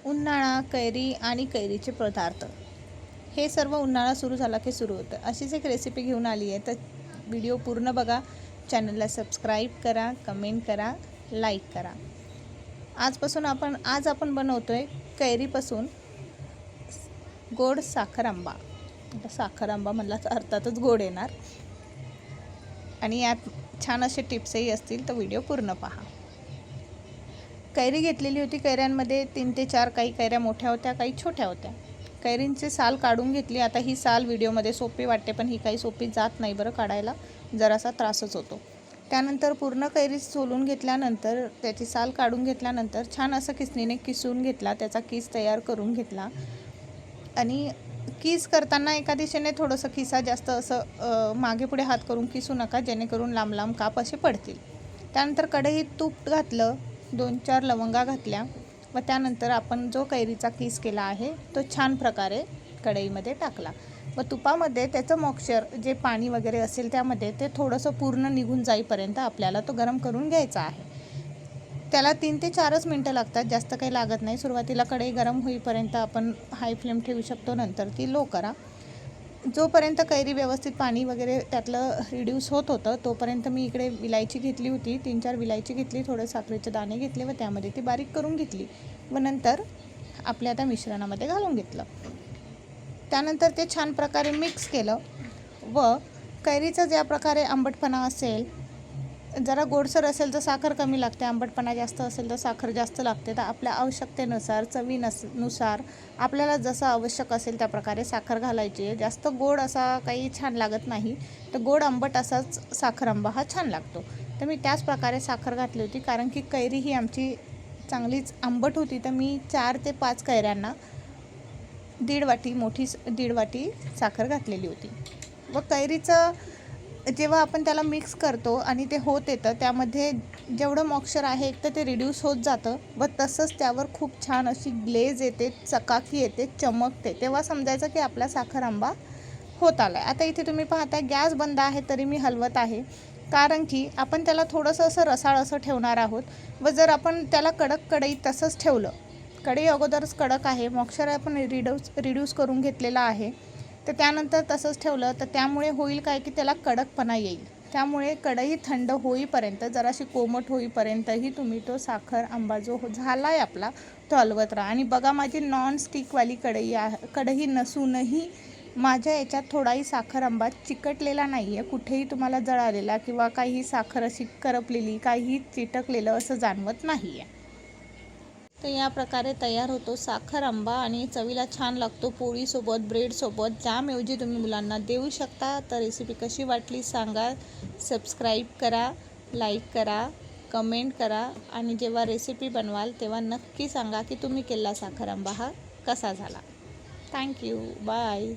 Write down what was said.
उन्हाळा, कैरी आणि कैरीचे पदार्थ हे सर्व उन्हाळा सुरू झाला की सुरू होतं. अशीच एक रेसिपी घेऊन आली आहे, तर व्हिडिओ पूर्ण बघा. चॅनलला सबस्क्राईब करा, कमेंट करा, लाईक करा. आज आपण बनवतो आहे कैरीपासून गोड साखर आंबा. आता साखर आंबा म्हणला तर अर्थातच गोड येणार आणि यात छान असे टिप्सही असतील, तर व्हिडिओ पूर्ण पहा. कैरी घेतलेली होती. कैऱ्यांमध्ये 3 ते 4 काही कैऱ्या मोठ्या होत्या, काही छोट्या होत्या. कैरींचे साल काढून घेतली. आता ही साल व्हिडिओमध्ये सोपी वाटते, पण ही काही सोपी जात नाही बरं काढायला, जरासा त्रासच होतो. त्यानंतर पूर्ण कैरी सोलून घेतल्यानंतर त्याची साल काढून घेतल्यानंतर छान असं किसणीने किसून घेतला, त्याचा किस तयार करून घेतला. आणि किस करताना एका दिशेने थोडंसं किसा जास्त असं मागे पुढे हात करून किसू नका, जेणेकरून लांब लांब काप असे पडतील. त्यानंतर कढईत तूप घातलं, 2-4 लवंगा घातल्या व त्यानंतर आपण जो कैरीचा किस केला आहे तो छान प्रकारे कढईमध्ये टाकला व तुपामध्ये त्याचं मॉइश्चर जे पाणी वगैरे असेल त्यामध्ये ते थोडंसं पूर्ण निघून जाईपर्यंत आपल्याला तो गरम करून घ्यायचा आहे. त्याला 3 ते 4च मिनटं लागतात, जास्त काही लागत नाही. सुरुवातीला कढई गरम होईपर्यंत आपण हाय फ्लेम ठेवू शकतो, नंतर ती लो करा. जोपर्यंत कैरी व्यवस्थित पाणी वगैरे त्यातलं रिड्यूस होत होतं तोपर्यंत मी इकडे विलायची घेतली होती, 3-4 विलायची घेतली, थोडे साखरेचे दाणे घेतले व त्यामध्ये ती बारीक करून घेतली व नंतर आपल्या त्या मिश्रणामध्ये घालून घेतलं. त्यानंतर ते छान प्रकारे मिक्स केलं व कैरीचा ज्या प्रकारे आंबटपणा असेल, जरा गोडसर असेल तर साखर कमी लागते, आंबटपणा जास्त असेल तर साखर जास्त लागते. तर आपल्या आवश्यकतेनुसार, चवीनुसार आपल्याला जसं आवश्यक असेल त्या प्रकारे साखर घालायची आहे. जास्त गोड असा काही छान लागत नाही, तर गोड आंबट असाच साखर आंबा हा छान लागतो. तर मी त्याच प्रकारे साखर घातली होती, कारण की कैरी ही आमची चांगलीच आंबट होती. तर मी 4 ते 5 कैऱ्यांना 1.5 वाटी साखर घातलेली होती. व कैरीचं जेव्हा आपण त्याला मिक्स करतो आणि ते होत येतं, त्यामध्ये जेवढं मॉइश्चर आहे एक तर ते रिड्यूस होत जातं व तसंच त्यावर खूप छान अशी ग्लेज येते, चकाकी येते, चमकते. तेव्हा समजायचं की आपला साखर आंबा होत आला आहे. आता इथे तुम्ही पाहताय गॅस बंद आहे तरी मी हलवत आहे, कारण की आपण त्याला थोडंसं असं रसाळ असं ठेवणार आहोत. व जर आपण त्याला कडक कढईत तसंच ठेवलं, कढई अगोदरच कडक आहे, मॉइश्चर आपण रिड्यूस करून घेतलेला आहे, तर त्यानंतर तसंच ठेवलं तर त्यामुळे होईल काय की त्याला कडकपणा येईल. त्यामुळे कढई थंड होईपर्यंत, जराशी कोमट होईपर्यंतही तुम्ही तो साखर आंबा जो झाला आहे आपला तो हलवत राहा. आणि बघा, माझी नॉनस्टिकवाली कढई नसूनही माझ्या याच्यात थोडाही साखर आंबा चिकटलेला नाही आहे, कुठेही तुम्हाला जळालेला किंवा काही साखर अशी करपलेली, काही चिटकलेलं असं जाणवत नाही आहे. तर या प्रकारे तयार होतो साखर आंबा आणि चवीला छान लागतो पोळीसोबत, ब्रेडसोबत. जामऐवजी तुम्ही मुलांना देऊ शकता. तर रेसिपी कशी वाटली सांगा, सबस्क्राईब करा, लाईक करा, कमेंट करा आणि जेव्हा रेसिपी बनवाल तेव्हा नक्की सांगा की तुम्ही केलेला साखर आंबा हा कसा झाला. थँक्यू. बाय.